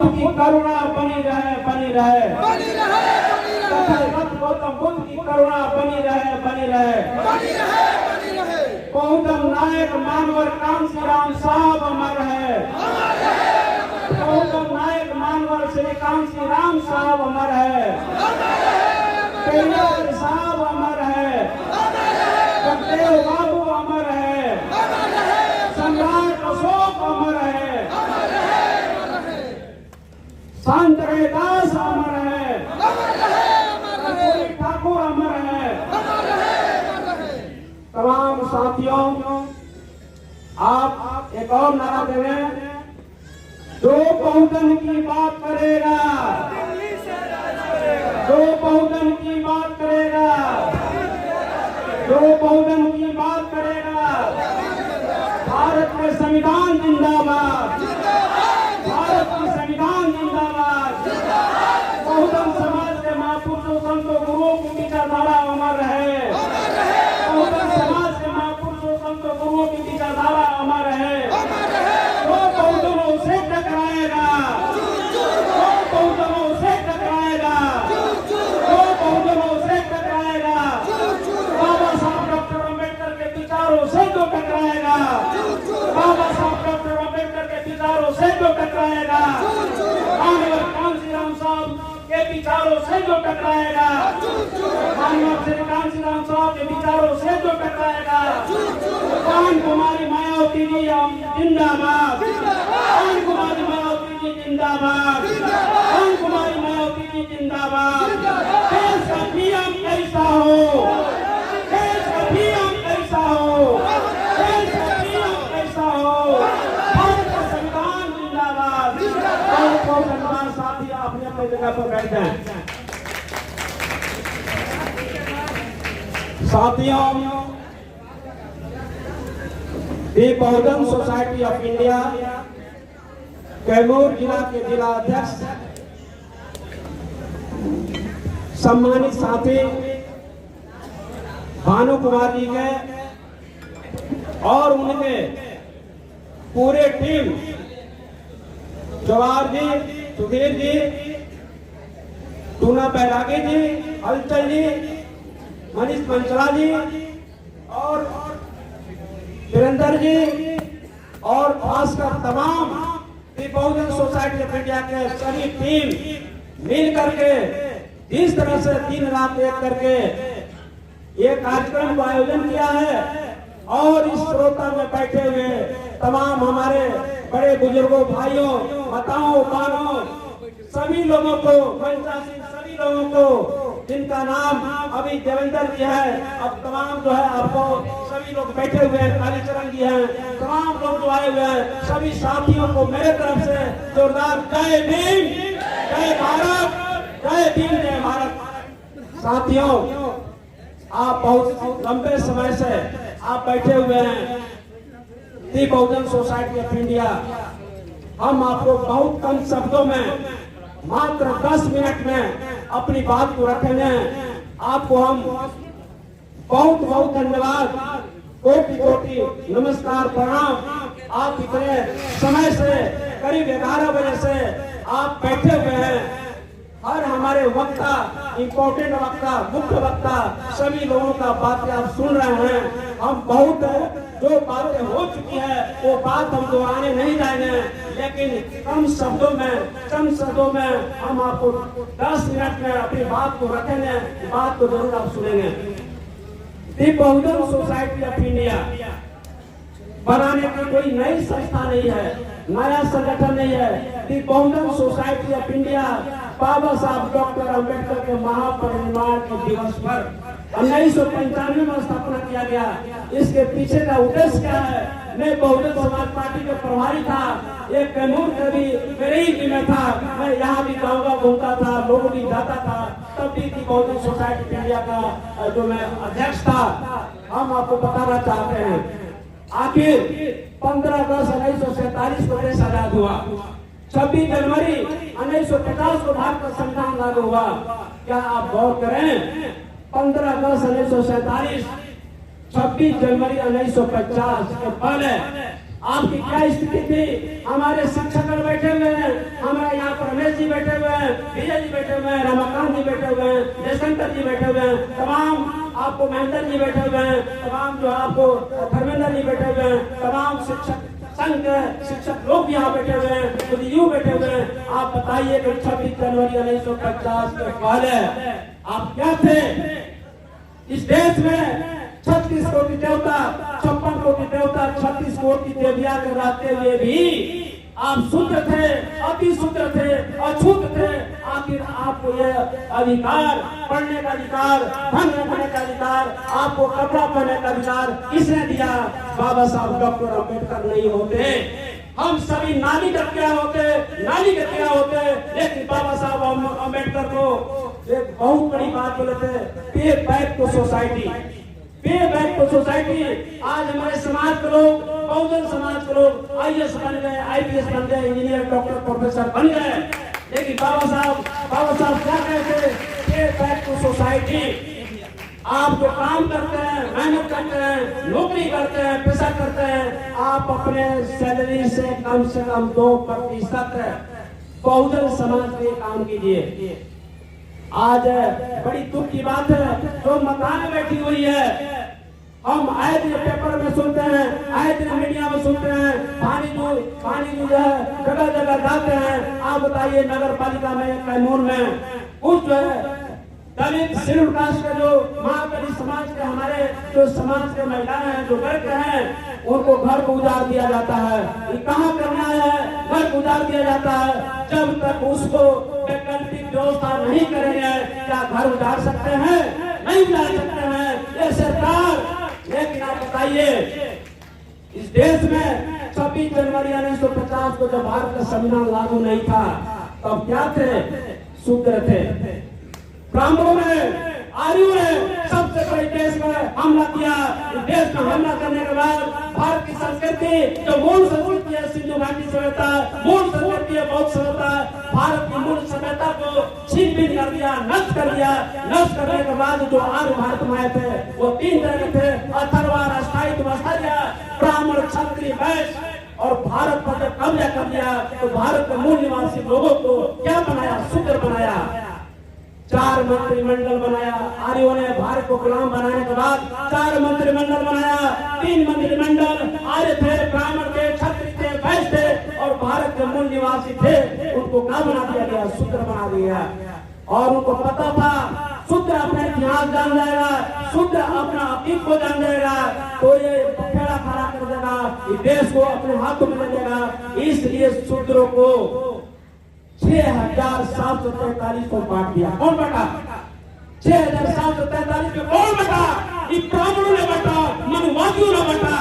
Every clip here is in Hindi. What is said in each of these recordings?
की करुणा बनी रहे, बनी रहे, बनी रहे, गौतम बुद्ध की करुणा बनी रहे, बनी रहे, बनी रहे, बनी रहे। बहुतम नायक मानवर कांसी राम साहब अमर है, बहुतम नायक मानवर श्री कांसी राम साहब अमर है, पेरियार साहब अमर है, जगदेव बाबू अमर है, सम्राट अशोक अमर है, संत रविदास अमर है, कर्पूरी ठाकुर अमर है। तमाम साथियों, आप एक और नारा दें, जो बहुजन की बात करेगा, जो बहुजन की बात करेगा, जो बहुजन की बात करेगा, भारत के संविधान जिंदाबाद, भारत की संविधान जिंदाबाद। बहुजन समाज के महापुरुषों संतों गुरुओं की विचारधारा अमर है, बहुजन समाज के महापुरुषों संतों गुरुओं की विचारधारा अमर है। जो बहुजनों से टकराएगा, जो बहुजनों से टकराएगा, जो बहुजनों से टकराएगा, बाबा साहब डॉक्टर अम्बेडकर के विचारों से जो टकराएगा, बाबा साहब डॉक्टर अम्बेडकर के विचारों से जो टकराएगा, मानवर कांसी राम साहब के विचारों से जो टकराएगा, मानवर श्री कांसी राम साहब के विचारों से जो टकराएगा, कान कुमारी मायावती जी जिंदाबाद, कान कुमारी मायावती जी जिंदाबाद, कान कुमारी मायावती जी जिंदाबाद। देश का पीएम कैसा हो, देश का पीएम कैसा हो, देश का पीएम कैसा हो, भारत का संविधान जिंदाबाद। बहुत बहुत धन्यवाद साथी, अपने अपने जगह पर बैठ जाएं। साथियों, दी बहुजन सोसाइटी ऑफ इंडिया कैमूर जिला के जिला अध्यक्ष सम्मानित साथी भानु कुमार जी के और उनके पूरे टीम, जवाहर जी, सुधीर जी, टूना बैरागी जी, हलचल जी, मनीष पंचला जी और वीरेंद्र जी और खासकर तमाम बहुजन सोसाइटी ऑफ इंडिया के सभी टीम मिल करके जिस तरह से दिन रात एक करके ये कार्यक्रम का आयोजन किया है और इस श्रोता में बैठे हुए तमाम हमारे बड़े बुजुर्गों, भाइयों, माताओं, बहनों, सभी लोगों को, सभी लोगों को जिनका नाम अभी देवेंद्र जी है, अब तमाम जो है आपको सभी लोग बैठे हुए हैं, कालीचरण जी हैं, तमाम लोग जो आए हुए हैं, सभी साथियों को मेरे तरफ से जोरदार जय भीम, जय भारत, जय भीम, जय भारत। साथियों, आप बहुत लंबे समय से आप बैठे हुए हैं दी बहुजन सोसाइटी ऑफ इंडिया। हम आपको बहुत कम शब्दों में मात्र 10 मिनट में अपनी बात को रखेंगे। आपको हम बहुत बहुत धन्यवाद, कोटि कोटि नमस्कार, प्रणाम। आप इतने समय से करीब 11 बजे से आप बैठे हुए हैं। हर हमारे वक्ता, इम्पोर्टेंट वक्ता, मुख्य वक्ता, सभी लोगों का बातें आप सुन रहे हैं। हम बहुत जो बातें हो चुकी है वो बात हम दोहराने नहीं जाएंगे, लेकिन कम शब्दों में हम आपको 10 मिनट में अपनी बात को रखेंगे, बात को जरूर आप सुनेंगे। दी बहुजन सोसाइटी ऑफ इंडिया बनाने की कोई नई संस्था नहीं है, नया संगठन नहीं है। दी बहुजन सोसाइटी ऑफ इंडिया बाबा साहब डॉक्टर अम्बेडकर के महापरिनिर्वाण के दिवस पर 1995 में स्थापना किया गया। इसके पीछे का उद्देश्य क्या है? मैं बहुजन समाज पार्टी के प्रभारी था, एक कैमूर के भी गरीबी में था, मैं यहाँ भी गाँव घूमता था, लोग भी जाता था, तब भी बहुजन सोसाइटी ऑफ इंडिया का जो मैं अध्यक्ष था। हम आपको बताना चाहते हैं, आखिर 15 अगस्त 1947 को देश आजाद हुआ, 26 जनवरी 1950 को भारत का संविधान लागू हुआ। क्या आप गौर करें, 15 अगस्त 1947, 26 जनवरी 1950 के पहले आपकी क्या स्थिति थी? हमारे शिक्षक बैठे हुए हैं, हमारे यहाँ हैं, विजय जी बैठे हुए हैं, रमाकांत जी बैठे हुए हैं, जयशंकर जी बैठे हुए हैं, तमाम आपको महेंद्र जी बैठे हुए हैं, तमाम जो आपको धर्मेंद्र जी बैठे हुए हैं, तमाम शिक्षक संघ के शिक्षक लोग भी यहाँ बैठे हुए हैं, खुद यू बैठे हुए हैं। आप बताइए कि 26 जनवरी 1950 के पहले आप क्या थे? इस देश में 36 कोटि देवता, 56 कोटि देवता, 36 कोटि देविया के रहते हुए भी आप शुद्ध थे, अति शुद्ध थे, अछूत थे। आखिर आपको ये अधिकार, पढ़ने का अधिकार, धन रखने का अधिकार, आपको कपड़ा पहनने का अधिकार किसने दिया? बाबा साहब डॉक्टर अम्बेडकर नहीं होते, हम सभी नाली गतिया होते, लेकिन बाबा साहब अम्बेडकर को एक बहुत बड़ी बात बोले थे, पे बैक टू सोसाइटी, पे बैक टू सोसाइटी। आज हमारे समाज के लोग, बहुजन समाज के लोग IAS बन गए, IPS बन गए, इंजीनियर, डॉक्टर, प्रोफेसर बन गए, लेकिन बाबा साहब क्या कहते? पे बैक टू सोसाइटी। आप जो काम करते हैं, मेहनत करते हैं, नौकरी करते हैं, पैसा करते हैं, आप अपने सैलरी से कम 2% बहुजन समाज के काम कीजिए। आज बड़ी दुख की बात है, जो मकान में बैठी हुई है, हम आए दिन पेपर में सुनते हैं, आए दिन मीडिया में सुनते हैं, पानी जो है जगह जगह जाते हैं। आप बताइए नगर पालिका में, कैमूर में कुछ जो है दलित शेड्यूल कास्ट के जो महाकवि समाज के, हमारे जो समाज के महिलाएं हैं, जो वर्ग हैं, उनको घर को उजाड़ दिया जाता है। ये कहाँ करना है? घर को उजाड़ दिया जाता है। जब तक उसको वैकल्पिक व्यवस्था नहीं करेंगे, क्या घर उजाड़ सकते हैं? नहीं उजाड़ सकते हैं ये सरकार। लेकिन आप बताइए, इस देश में 26 जनवरी 1950 को जब भारत का संविधान लागू नहीं था, तब क्या थे? शूद्र थे। ब्राह्मणों ने, आर्यों ने सबसे बड़े देश में हमला किया। देश में हमला करने के बाद भारत की संस्कृति, जो मूल संस्कृति है, सिंधु घाटी सभ्यता, मूल संस्कृति है, बौद्ध सभ्यता, भारत की मूल सभ्यता को छीन-बीन कर दिया, नष्ट कर दिया। नष्ट करने के बाद जो आर्य भारत में आए थे, वो 3 तरह के थे: अथर्व, अष्टायित, आर्य, ब्राह्मण, क्षत्रिय, वैश्य। और भारत पर जब कब्जा कर दिया, तो भारत के मूल निवासी लोगों को क्या बनाया? शूद्र बनाया। 4 मंत्रिमंडल बनाया। आर्यों ने भारत को गुलाम बनाने के बाद 4 मंत्रिमंडल बनाया। 3 मंत्रिमंडल आर्य थे, ब्राह्मण थे, क्षत्रिय थे, वैश्य थे, और भारत के मूल निवासी थे, उनको क्या बना दिया गया? शूद्र बना दिया। और उनको पता था शूद्र अपना इतिहास जान जाएगा, शूद्र अपना अतीत को जान जाएगा, तो ये खेड़ा खड़ा कर देगा, ये देश को अपने हाथों में ले लेगा। इसलिए शूद्रों को 6,743 को बांट दिया। कौन बांटा? 6,743 में कौन बांटा? ये ब्राह्मणों ने बांटा, मनुवादियों ने बांटा।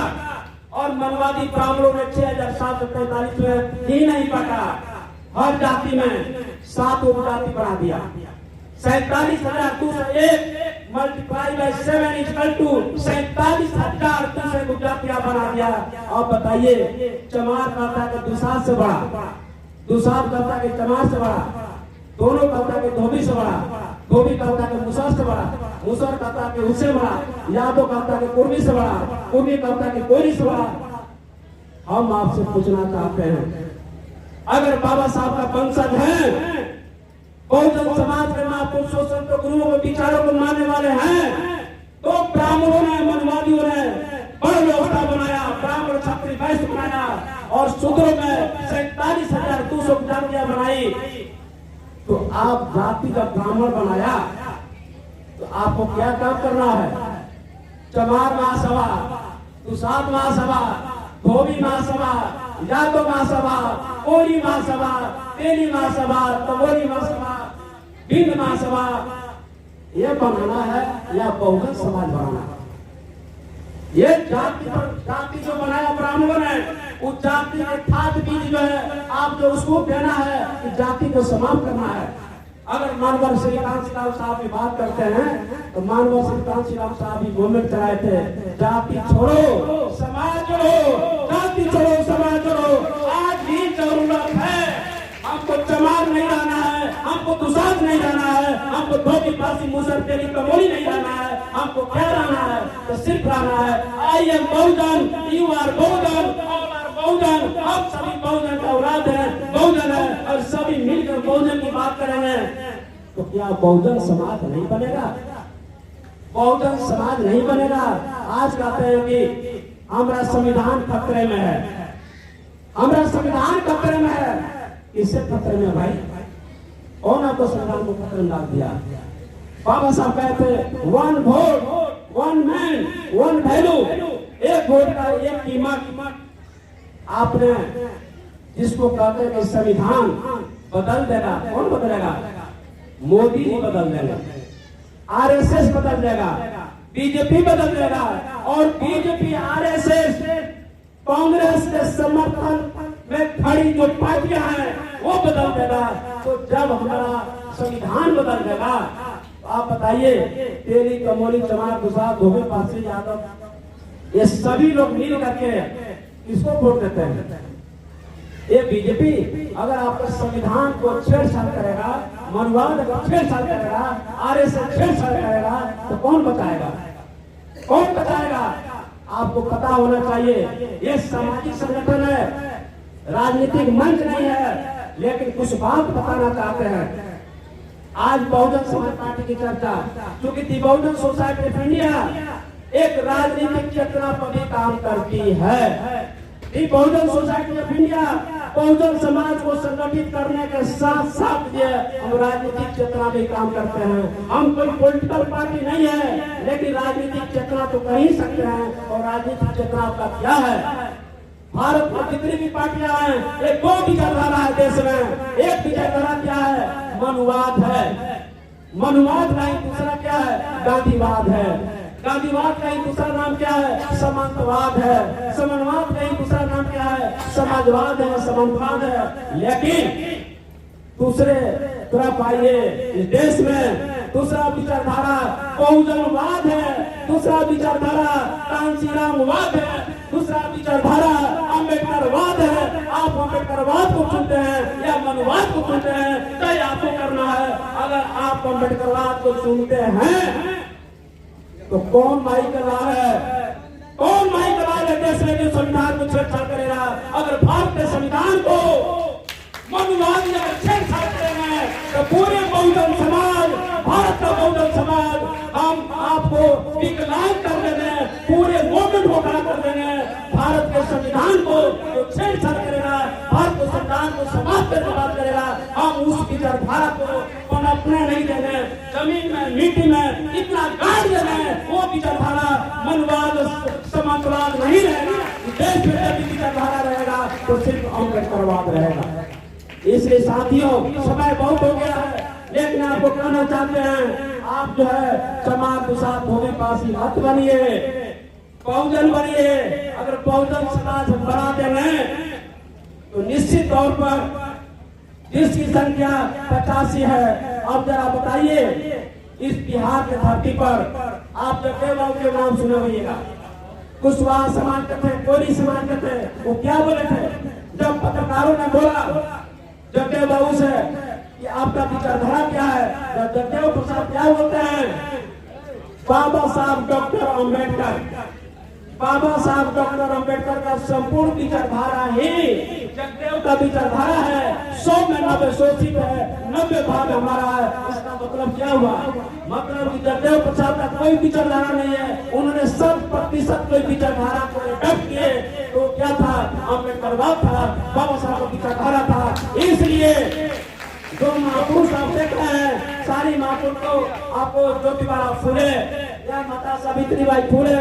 और मनवादी ब्राह्मणों ने 6,743 में ही नहीं बांटा, हर जाति में 7 उपजाति बढ़ा दिया। 47,201 मल्टीप्लाई बाय 7 इक्वल टू 47,201 उपजातियां बना दिया। अब बताइए, चमार कहता है दुसाध से बड़ा, दुसाध कहता है चमार से बड़ा, दोनों कहता है धोबी से बड़ा, धोबी कहता है मुसहर से बड़ा, मुसहर कहता है उससे बड़ा, यादव कहता है कुर्मी से बड़ा, कुर्मी कहता है कोयरी से बड़ा। हम आपसे पूछना चाहते हैं, अगर बाबा साहब का वंशज है, बहुजन समाज के महापुरुषों, संतों, गुरुओं के विचारों को मानने वाले हैं, तो ब्राह्मणों ने, मनवादियों ने बड़ा व्यवस्था बनाया, ब्राह्मण, क्षत्रिय, वैश्य बनाया, और शूद्रों में 47,200 जातियां बनाई। तो आप जाति का ब्राह्मण बनाया, तो आपको क्या काम करना है? चमार महासभा, दुसाध महासभा, धोबी महासभा, यादव महासभा, कोरी महासभा, तेली महासभा, तवोरी महासभा, बिंद महासभा, ये बनाना है या बहुजन समाज बनाना है? ये जाति जो बनाया ब्राह्मणों ने, उस जाति के खाद बीज जो है, आप जो उसको देना है, इस जाति को समाप्त करना है। अगर मानवर श्रीकांत श्रीराम साहब की बात करते हैं, तो मानवर श्रीकांत श्रीराम साहब भी मूवमेंट चलाए थे, जाति छोड़ो समाज जोड़ो, जाति छोड़ो समाज जोड़ो। आज भी जरूरत है, हमको चमार नहीं रहना है, हमको दुसाध नहीं रहना है, हमको धोबी, पासी, मुसहर, तेली, कमोली नहीं रहना है, हमको क्या रहना है? तो सिर्फ रहना है I am Bahujan, you are Bahujan, all are Bahujan, हम सभी बहुजन का औलाद है, बहुजन है और सभी मिलकर बहुजन की बात करेंगे तो क्या बहुजन समाज नहीं बनेगा? बहुजन समाज नहीं बनेगा। आज कहते हैं कि हमारा संविधान खतरे में है, हमारा संविधान खतरे में है। किससे खतरे में भाई? कौन आपको संविधान को खतरे में डाल दिया? बाबा साहब कहते one vote one man one value, एक वोट का एक कीमत। आपने जिसको कहते हैं कि संविधान बदल देगा, कौन बदलेगा? मोदी जी बदल देगा, आरएसएस बदल देगा, बीजेपी बदल देगा और बीजेपी आरएसएस कांग्रेस के समर्थन में खड़ी जो पार्टियां हैं वो बदल देगा। तो जब हमारा संविधान बदल देगा तो आप बताइए तेली कमोली चमार गुजरात धोबी पासी यादव ये सभी लोग मिल करके किसको वोट देते हैं? ये बीजेपी। अगर आपका संविधान को छेड़छाड़ करेगा, मनुवाद अगर छेड़छाड़ करेगा, आरएसएस छेड़छाड़ करेगा तो कौन बचाएगा? कौन बचाएगा? आपको पता होना चाहिए ये सामाजिक संगठन है, राजनीतिक मंच नहीं है, लेकिन कुछ बात बताना चाहते हैं। आज बहुजन समाज पार्टी की चर्चा, क्योंकि दी बहुजन सोसाइटी ऑफ इंडिया एक राजनीतिक चेतना पर भी काम करती है। दी बहुजन society of India Bahujan Samaj को संगठित करने के साथ साथ ये हम राजनीतिक चेतना भी काम करते हैं। हम कोई पॉलिटिकल पार्टी नहीं है, लेकिन राजनीतिक चेतना तो कर ही सकते हैं। और राजनीतिक चेतना का क्या है? भारत में जितनी भी पार्टियां हैं, एक दो विचारधारा है देश में। एक विचारधारा क्या है? मनुवाद है। मनुवाद नहीं, दूसरा क्या है? गांधीवाद है। गांधीवाद का ही दूसरा नाम क्या है? समानवाद है। समानवाद का ही दूसरा नाम क्या है? समाजवाद है, समानवाद है। लेकिन दूसरे तरफ आइए इस देश में दूसरा विचारधारा बहुजनवाद है, दूसरा विचारधारा कांशीरामवाद है, दूसरा विचारधारा अम्बेडकरवाद है। आप अम्बेडकरवाद को चुनते हैं या मनुवाद को चुनते हैं, तय आपको करना है। अगर आप अम्बेडकरवाद को चुनते हैं तो कौन माई करवा है? कौन माई करवा है देश में जो संविधान को छेड़छाड़ करेगा? अगर भारत के संविधान को मनुवाद या छेड़छाड़ करेंगे तो पूरे बहुजन समाज, भारत का बहुजन समाज हम आपको विकलांग कर देंगे, पूरे मूवमेंट को खड़ा कर देंगे। भारत के संविधान को जो छेड़छाड़ करेगा, भारत के संविधान को समाप्त करने की बात करेगा, हम उस विचारधारा को अपने नहीं देंगे। जमीन में मिट्टी में इतना गाड़ देंगे, वो विचारधारा मनुवाद समाजवाद नहीं रहेगा। देश में जब विचारधारा रहेगा तो सिर्फ अम्बेडकरवाद रहेगा। इसलिए साथियों, समय बहुत हो गया है, लेकिन आपको कहना चाहते हैं, आप जो है चमार गुजरात धोबी पासी मत बनिए, बहुजन बनिए। अगर बहुजन समाज बना देंगे तो निश्चित तौर पर जिसकी संख्या 85 है। अब जरा बताइए इस बिहार के धरती पर आप जब देवबाबू के नाम सुने होइएगा, कुशवाहा समाज के थे, कोरी समाज के थे, वो क्या बोले थे जब पत्रकारों ने बोला जगदेव बाबू से कि आपका विचारधारा क्या है? जब जगदेव प्रसाद क्या बोलते हैं? बाबा साहब डॉक्टर अम्बेडकर, बाबा साहब डॉक्टर अम्बेडकर का संपूर्ण विचारधारा ही जगदेव का विचारधारा है। 100 में 90 शोषित है, 90 भाग हमारा है। इसका मतलब क्या हुआ? मतलब जगदेव प्रसाद का कोई विचारधारा नहीं है, उन्होंने 100% कोई विचारधारा को अडॉप्ट किए। तो क्या था? अम्बेडकरवाद था, बाबा साहब का विचारधारा था। इसलिए जो महापुरुष आप देख रहे हैं, सारी महापुरुष को आपको ज्योतिबा फुले या माता सावित्रीबाई फुले,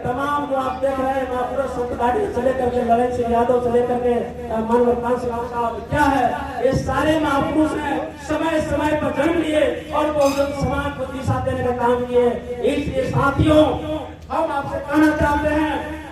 तमाम जो आप देख रहे हैं महापुरुष संत गाड़ी से लेकर के ललन सिंह यादव से लेकर के मनोहर कांत साहब, क्या है ये सारे महापुरुष ने समय समय पर जन्म लिए और बहुजन समाज को दिशा देने का काम किए। इसलिए साथियों, हम आपसे कहना चाहते हैं,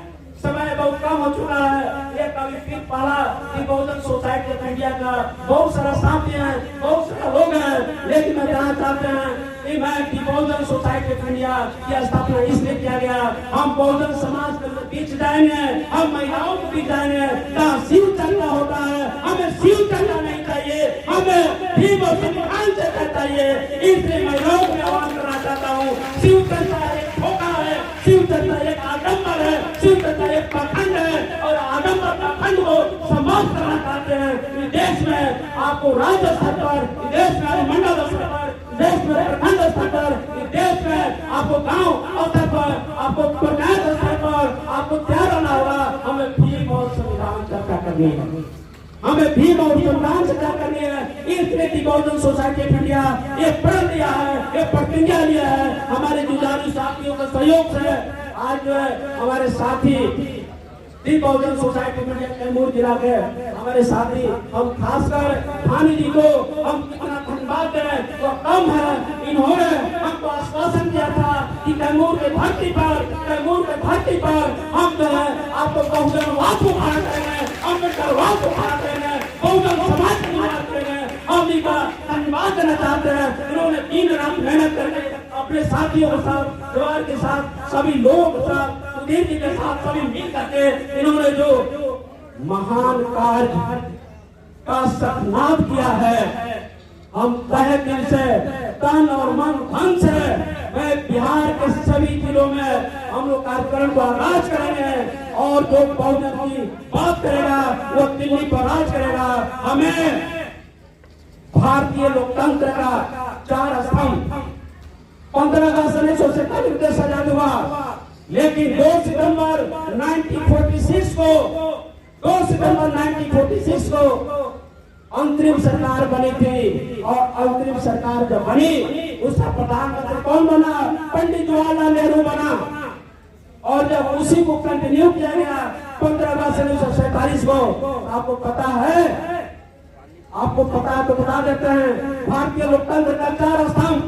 समय बहुत कम हो चुका है। ये कभी फिर पढ़ा कि बहुजन सोसाइटी ऑफ इंडिया का बहुत सारा साथी हैं, बहुत सारे लोग हैं, लेकिन मैं कहना चाहते हैं कि मैं बहुजन सोसाइटी ऑफ इंडिया की स्थापना इसलिए किया गया, हम बहुजन समाज के बीच जाएंगे, हम महिलाओं के बीच जाएंगे। जहाँ शिव चर्चा होता है, हमें शिव चर्चा नहीं चाहिए, हमें भीम और संविधान चर्चा चाहिए। इसलिए महिलाओं को आह्वान करना चाहता हूँ, शिव चर्चा एक धोखा है, शिव चर्चा एक आडम्बर है, शिव चर्चा एक पाखंड है और आडम्बर पाखंड आपको राज्य स्तर पर, देश में मंडल स्तर पर, देश में प्रखंड स्तर पर, देश में आपको गांव स्तर पर, आपको पंचायत स्तर पर आपको तैयार होना होगा। हमें भीम और संविधान चर्चा करनी है, हमें भीम और संविधान चर्चा करनी है। इसलिए बहुजन सोसाइटी ऑफ इंडिया ये प्रण लिया है, ये प्रतिज्ञा लिया है। हमारे जुझारू साथियों के सहयोग से आज जो है हमारे साथी बहुजन सोसाइटी ऑफ इंडिया कैमूर जिला के हमारे साथी, हम खासकर भानी जी को हम कितना धन्यवाद दें तो कम है। इन्होंने हमको आश्वासन दिया था कि कैमूर के धरती पर हम जो है आपको बहुजनवाद को खड़ा करेंगे, अम्बेडकरवाद को खड़ा करेंगे, बहुजन समाज की बात करेंगे। हम इनका धन्यवाद देना चाहते हैं। इन्होंने दिन रात मेहनत करके अपने साथियों के साथ, परिवार के साथ, सभी लोगों के साथ, सुधीर जी के साथ सभी मिल करके इन्होंने जो महान कार्य का सत्यानाश किया है, हम तहे दिल से, तन और मन धन से मैं बिहार के सभी जिलों में हम लोग कार्यक्रम को आगाज करेंगे और जो बहुजन की बात करेगा वो दिल्ली पर राज करेगा। हमें भारतीय लोकतंत्र का 4 स्तंभ 15 अगस्त 1947 में सजा हुआ, लेकिन 2 सितंबर 1946 को अंतरिम सरकार बनी थी। और अंतरिम सरकार जब बनी उसका प्रधानमंत्री कौन बना? पंडित जवाहरलाल नेहरू बना। और जब उसी को कंटिन्यू किया गया 15 अगस्त 1947 को, आपको पता है तो बता देते हैं, भारतीय लोकतंत्र का 4 स्तंभ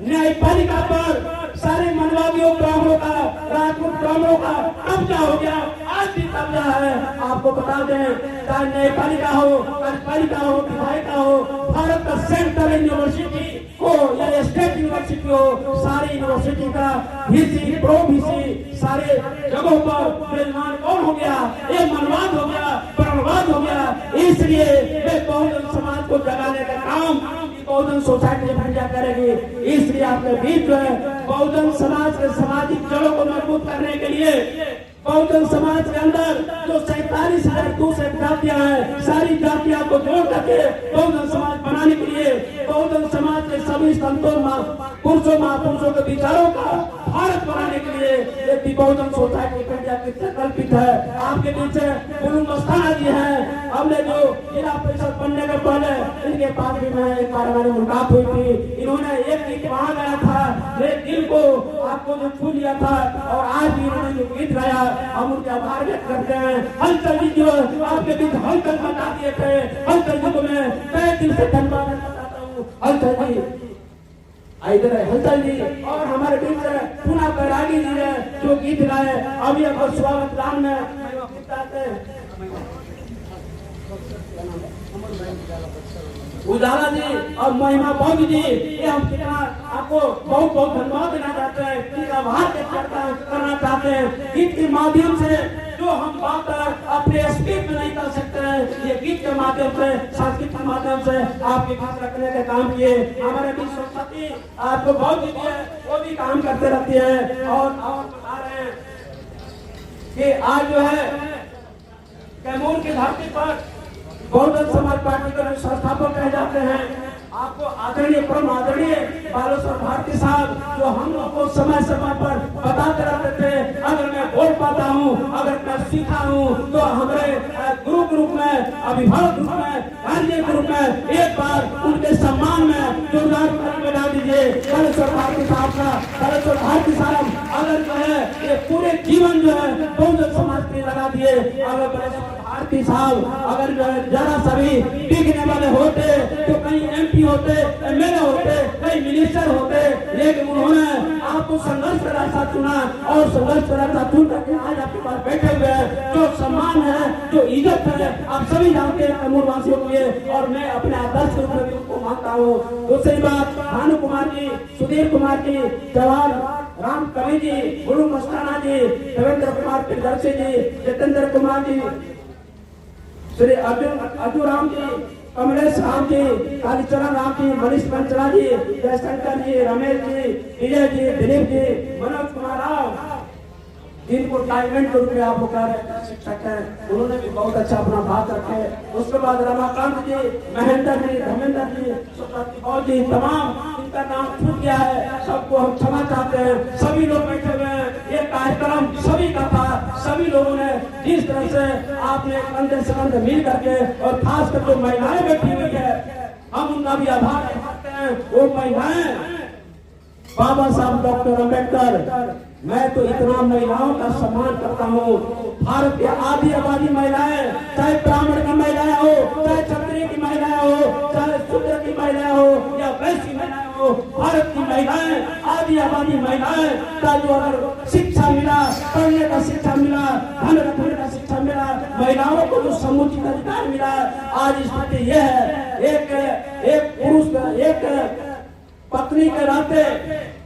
न्यायपालिका पर सारे मनवादियों ब्राह्मणों का, राजपूत ब्राह्मणों का कब्जा हो गया, आज भी कब्जा है। आपको बता दें, चाहे न्यायपालिका हो, कार्यपालिका हो, विधायिका हो, भारत का सेंट्रल यूनिवर्सिटी हो या स्टेट यूनिवर्सिटी हो, सारी यूनिवर्सिटी का वीसी, प्रो वीसी सारे जगहों पर विराजमान कौन हो गया? ये मनवाद हो गया, ब्रह्मवाद हो गया। इसलिए वे बहुजन समाज को जगाने का काम बहुजन सोसाइटी ऑफ इंडिया करेगी। इसलिए आपके बीच जो है बहुजन समाज के सामाजिक जड़ों को मजबूत करने के लिए बहुजन समाज के अंदर जो 47,000 दूसरे जातियां हैं, सारी जातियां को जोड़ करके बहुजन समाज बनाने के लिए बहुजन समाज के सभी संतों, पुरुषों, महापुरुषों के विचारों का भारत बनाने के लिए ये बहुजन सोसाइटी ऑफ इंडिया की संकल्पित है। आपके पीछे गुरु मस्ताना जी हैं। हमने जो जिला परिषद बनने के पहले इनके पास भी मैं एक बार हमारी मुलाकात हुई थी। इन्होंने एक गीत वहां गाया था, मेरे दिल को आपको जो छू लिया था, और आज भी इन्होंने जो गीत गाया हम उनके आभार व्यक्त करते हैं। हलचल जी जो आपके बीच हलचल मचा दिए थे, हलचल जी को मैं तहे दिल से धन्यवाद देना चाहता हूँ। हलचल जी इधर है, हलचल जी और हमारे बीच पूना बैरागी जी है जो गीत गाए। अभी आपको स्वागत राम में उजाला जी और महिमा बौद्ध जी, ये हम कितना आपको बहुत बहुत धन्यवाद देना चाहते हैं, कि आभार व्यक्त करना चाहते हैं। गीत के माध्यम से जो हम बात अपने स्पीच में नहीं कर सकते हैं, ये गीत के माध्यम से, संस्कृत के माध्यम से आपके पास रखने का काम किए। हमारे बीच सरस्वती आपको बहुत जी है, वो भी काम करते रहती है। और बता रहे हैं कि आज जो है कैमूर की धरती पर बहुजन समाज पार्टी के संस्थापक कहे जाते हैं। आपको आदरणीय, परम आदरणीय बालेश्वर भारती साहब जो हम लोग को समय समय पर बताते रहते थे, अगर मैं बोल पाता हूँ, अगर मैं सीखा हूँ तो हमारे गुरु ग्रुप में, अभिभावक ग्रुप में, गांधी ग्रुप में एक बार उनके सम्मान में जोरदार ताली बजा दीजिए। बालेश्वर भारती साहब का, बालेश्वर भारती साहब अगर जो है ये पूरे जीवन जो है बहुजन समाज के लिए लगा दिए। अगर बालेश्वर भारती साहब अगर जरा सभी टिकने वाले होते तो कहीं MP होते, MLA होते, कहीं मिनिस्टर होते, लेकिन उन्होंने आपको संघर्ष का रास्ता चुना और संघर्ष का रास्ता चुन करके आज आपके पास बैठे हुए हैं। जो सम्मान है, जो इज्जत है, आप सभी जानते हैं कैमूर वासियों के लिए, और मैं अपने आदर्श के रूप में उनको मानता हूँ। दूसरी बात, भानु कुमार जी, सुधीर कुमार जी, जवाहर राम कवि जी, गुरु मस्ताना जी, देवेंद्र कुमार प्रियदर्शी जी, जितेंद्र कुमार जी, श्री अर्जुन राम जी, कमलेश राम जी, कालीचरण राम जी, मनीष पंचला जी, जयशंकर जी, रमेश जी, विजय जी, दिलीप जी, मनोज कुमार राव, जिनको डायमंड के रूप में आप लोग शिक्षक हैं, उन्होंने भी बहुत अच्छा अपना बात रखे। उसके बाद रमाकांत जी, महेंद्र जी, धर्मेंद्र जी, सुप्रतिभाव जी, तमाम इनका नाम छूट गया है, सबको हम क्षमा चाहते हैं। सभी लोग बैठे हुए हैं, ये कार्यक्रम सभी का था। सभी लोगों ने जिस तरह से आपने कंधे से कंधे मिल करके, और खासकर जो महिलाएं बैठी हुई है, हम उनका भी आभार करते हैं। वो महिलाएं, बाबा साहब डॉक्टर अम्बेडकर, मैं तो इतना महिलाओं का सम्मान करता हूँ। भारत की आधी आबादी महिलाएं, चाहे ब्राह्मण की महिलाएं हो, चाहे क्षत्रिय की महिलाएं हो, चाहे शूद्र की महिलाएं हो या वैश्य महिलाएं हो, भारत की महिलाएं, आधी आबादी महिलाएं का जो अगर शिक्षा मिला, पढ़ने का शिक्षा मिला, धन रखने का शिक्षा मिला, महिलाओं को जो समुचित अधिकार मिला, आज स्थिति यह है, एक पुरुष, एक पत्नी के नाते,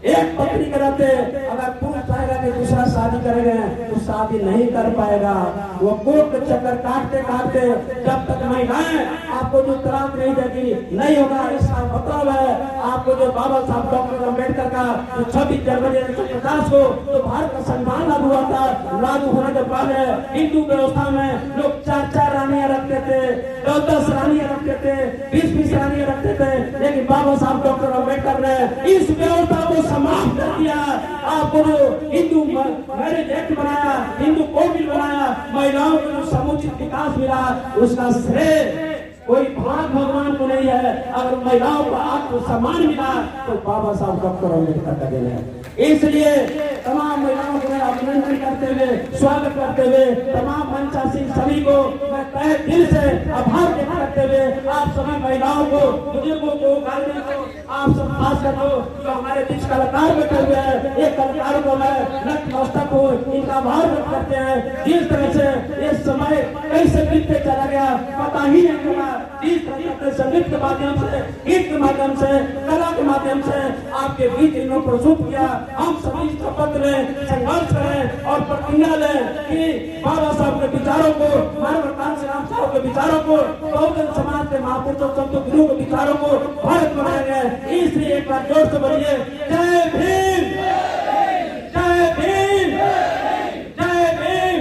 एक पत्नी के नाते अगर पुरुष चाहेगा कि दूसरा शादी करेंगे तो शादी नहीं कर पाएगा। वो कोर्ट के चक्कर काटते काटते जब तक महिलाएं आपको जो तलाक नहीं देगी, नहीं होगा। इसका मतलब है आपको जो बाबा साहब डॉक्टर अम्बेडकर का जो 26 जनवरी 1950 को जो भारत का संविधान लागू हुआ था, लागू होने के पहले हिंदू व्यवस्था में लोग 4-4 रानियां रखते थे, 10-10 रानियां रखते थे, 20-20 रानियां रखते थे। लेकिन बाबा साहब डॉक्टर अम्बेडकर ने इस व्यवस्था को समाप्त कर दिया। आपको जो हिंदू मैरिज एक्ट बनाया, हिंदू कोड बिल बनाया, महिलाओं को जो समुचित विकास मिला, उसका श्रेय कोई भगवान को नहीं है। अगर महिलाओं को आत्म सम्मान मिला तो बाबा साहब डॉक्टर अम्बेडकर का देन है। इसलिए तमाम महिलाओं को मैं अभिनंदन करते हुए, स्वागत करते हुए, तमाम मंचासी सभी को मैं तहे दिल से आभार व्यक्त करते हुए, आप सभी महिलाओं को, बुजुर्गों को, गार्जियन को, आप सब खासकर जो हमारे बीच कलाकार बैठे हुए हैं, ये कलाकारों को मैं नतमस्तक हूँ, इनका आभार व्यक्त करते हैं। जिस तरह से इस समय कैसे बीतते चला गया पता ही नहीं चला। जिस तरह से संगीत के माध्यम से, गीत के माध्यम से, कला के माध्यम से आपके बीच इन्होंने प्रस्तुत किया। हम सभी शपथ लें, संघर्ष करें और प्रतिज्ञा लें कि बाबा साहब के विचारों को, मानवता श्याम साहब के विचारों को, बहुजन समाज के महापुरुषों संत गुरु के विचारों को भारत बनाएंगे। इसलिए एक बार जोर से बोलिए, जय भीम, जय भीम, जय भीम।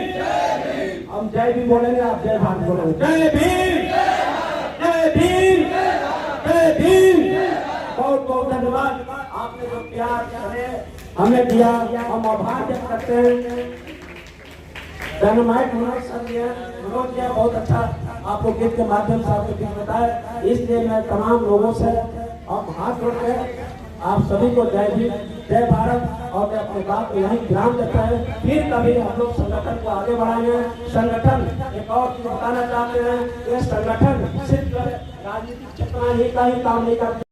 हम जय भी बोलेंगे, आप जय भारत बोलेंगे। जय भीम, जय भीम, जय भीम। बहुत बहुत धन्यवाद। आपने जो प्यार हमें दिया, हम आभार व्यक्त करते हैं। डायनामाइट मनोज दिया, बहुत अच्छा आप लोग गीत के माध्यम से आपको बीच बताया। इसलिए मैं तमाम लोगों से अब हाथ जोड़ के आप सभी को जय भीम, जय भारत, और मैं अपनी बात को यहीं विराम देता है। फिर कभी हम लोग संगठन को आगे बढ़ाएंगे। संगठन एक और चीज बताना चाहते हैं, ये संगठन सिर्फ राजनीतिक चेतना ही का ही काम नहीं करते।